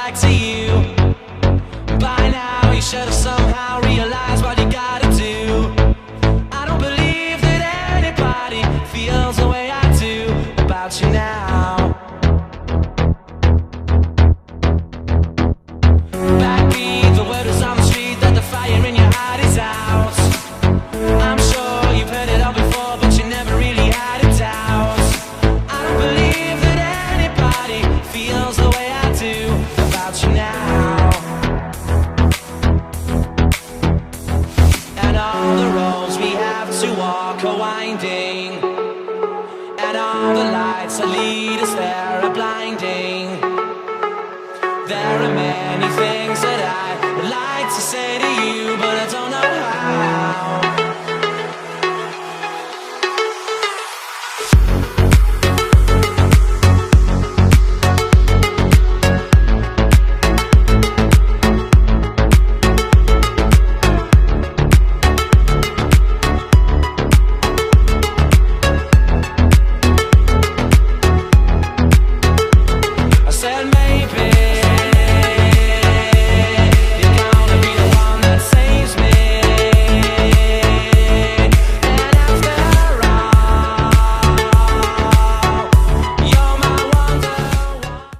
back to you. By now you should have somehow realized what you gotta do. I don't believe that anybody feels the way I do about you now. Backbeat, the word is on the street that the fire in your heart is out. I'm sure you've heard it all before, but you never really had a doubt. I don't believe that anybody feels the way I do about you now. And all the roads we have to walk are winding, and all the lights that lead us there are blinding. There are many things that I would like to say to you, but I don't know how.